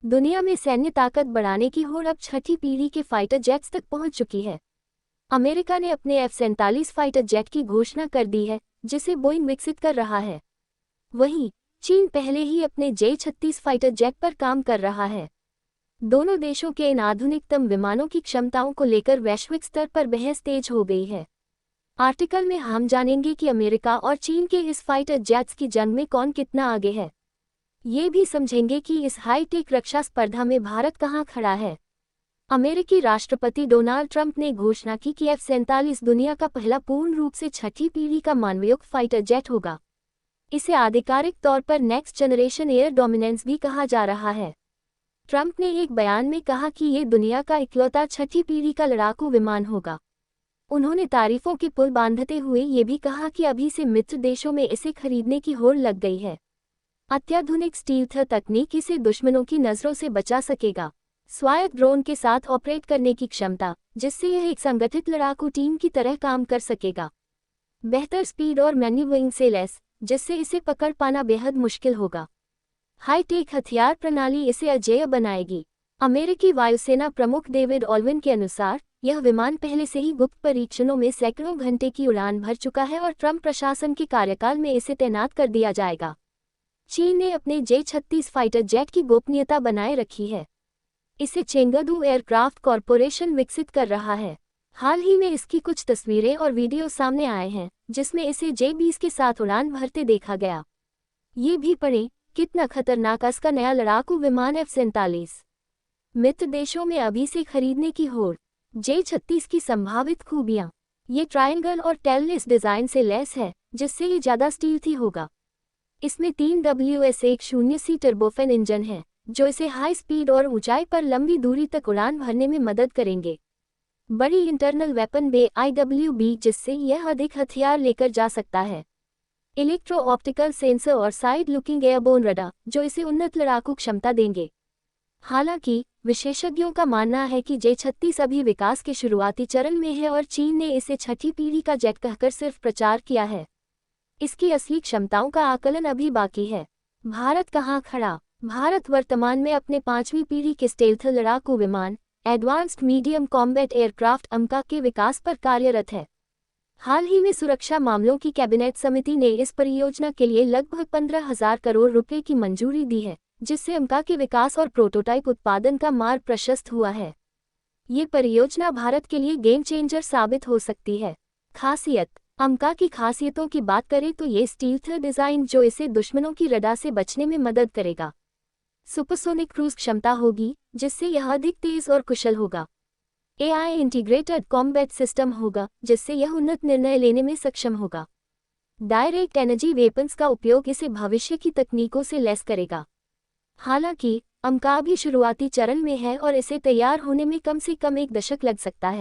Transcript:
दुनिया में सैन्य ताकत बढ़ाने की होड़ अब छठी पीढ़ी के फाइटर जेट्स तक पहुंच चुकी है। अमेरिका ने अपने F-47 फाइटर जेट की घोषणा कर दी है, जिसे बोइंग विकसित कर रहा है। वहीं चीन पहले ही अपने J-36 फाइटर जेट पर काम कर रहा है। दोनों देशों के इन आधुनिकतम विमानों की क्षमताओं को लेकर वैश्विक स्तर पर बहस तेज हो गई है। आर्टिकल में हम जानेंगे कि अमेरिका और चीन के इस फाइटर जेट्स की जंग में कौन कितना आगे है। ये भी समझेंगे कि इस हाईटेक रक्षा स्पर्धा में भारत कहां खड़ा है। अमेरिकी राष्ट्रपति डोनाल्ड ट्रंप ने घोषणा की कि F-47 दुनिया का पहला पूर्ण रूप से छठी पीढ़ी का मानवयुक्त फाइटर जेट होगा। इसे आधिकारिक तौर पर नेक्स्ट जनरेशन एयर डोमिनेंस भी कहा जा रहा है। ट्रंप ने एक बयान में कहा कि ये दुनिया का इकलौता छठी पीढ़ी का लड़ाकू विमान होगा। उन्होंने तारीफों के पुल बांधते हुए ये भी कहा कि अभी से मित्र देशों में इसे खरीदने की होड़ लग गई है। अत्याधुनिक स्टील्थ तकनीक इसे दुश्मनों की नज़रों से बचा सकेगा। स्वायत्त ड्रोन के साथ ऑपरेट करने की क्षमता, जिससे यह एक संगठित लड़ाकू टीम की तरह काम कर सकेगा। बेहतर स्पीड और मैन्यूवरिंग से लैस, जिससे इसे पकड़ पाना बेहद मुश्किल होगा। हाईटेक हथियार प्रणाली इसे अजेय बनाएगी। अमेरिकी वायुसेना प्रमुख डेविड ऑल्विन के अनुसार यह विमान पहले से ही गुप्त परीक्षणों में सैकड़ों घंटे की उड़ान भर चुका है और ट्रंप प्रशासन के कार्यकाल में इसे तैनात कर दिया जाएगा। चीन ने अपने J-36 फाइटर जेट की गोपनीयता बनाए रखी है। इसे चेंगडू एयरक्राफ्ट कॉरपोरेशन विकसित कर रहा है। हाल ही में इसकी कुछ तस्वीरें और वीडियो सामने आए हैं, जिसमें इसे J-20 के साथ उड़ान भरते देखा गया। ये भी पढ़ें, कितना खतरनाक इसका नया लड़ाकू विमान F-47। मित्र देशों में अभी से खरीदने की होड़। J-36 की संभावित खूबियां। ये ट्रायंगल और टेललेस डिज़ाइन से लैस है, जिससे ये ज़्यादा स्टील्थी होगा। इसमें 3 WS-10C टर्बोफैन इंजन है, जो इसे हाई स्पीड और ऊंचाई पर लंबी दूरी तक उड़ान भरने में मदद करेंगे। बड़ी इंटरनल वेपन बे IWB, जिससे यह अधिक हथियार लेकर जा सकता है। इलेक्ट्रो ऑप्टिकल सेंसर और साइड लुकिंग एयरबोर्न रडार, जो इसे उन्नत लड़ाकू क्षमता देंगे। हालांकि विशेषज्ञों का मानना है कि J-36 अभी विकास के शुरुआती चरण में है और चीन ने इसे छठी पीढ़ी का जेट कहकर सिर्फ प्रचार किया है। इसकी असली क्षमताओं का आकलन अभी बाकी है। भारत कहां खड़ा? भारत वर्तमान में अपने 5वीं पीढ़ी के स्टेल्थ लड़ाकू विमान advanced medium combat aircraft AMCA के विकास पर कार्यरत है। हाल ही में सुरक्षा मामलों की कैबिनेट समिति ने इस परियोजना के लिए लगभग 15,000 करोड़ रुपए की मंजूरी दी है, जिससे AMCA के विकास और प्रोटोटाइप उत्पादन का मार्ग प्रशस्त हुआ है। ये परियोजना भारत के लिए गेम चेंजर साबित हो सकती है। खासियत। AMCA की खासियतों की बात करें तो ये स्टील्थ डिज़ाइन, जो इसे दुश्मनों की रडार से बचने में मदद करेगा। सुपरसोनिक क्रूज क्षमता होगी, जिससे यह अधिक तेज और कुशल होगा। AI इंटीग्रेटेड कॉम्बैट सिस्टम होगा, जिससे यह उन्नत निर्णय लेने में सक्षम होगा। डायरेक्ट एनर्जी वेपन्स का उपयोग इसे भविष्य की तकनीकों से लैस करेगा। हालांकि AMCA भी शुरुआती चरण में है और इसे तैयार होने में कम से कम 1 दशक लग सकता है।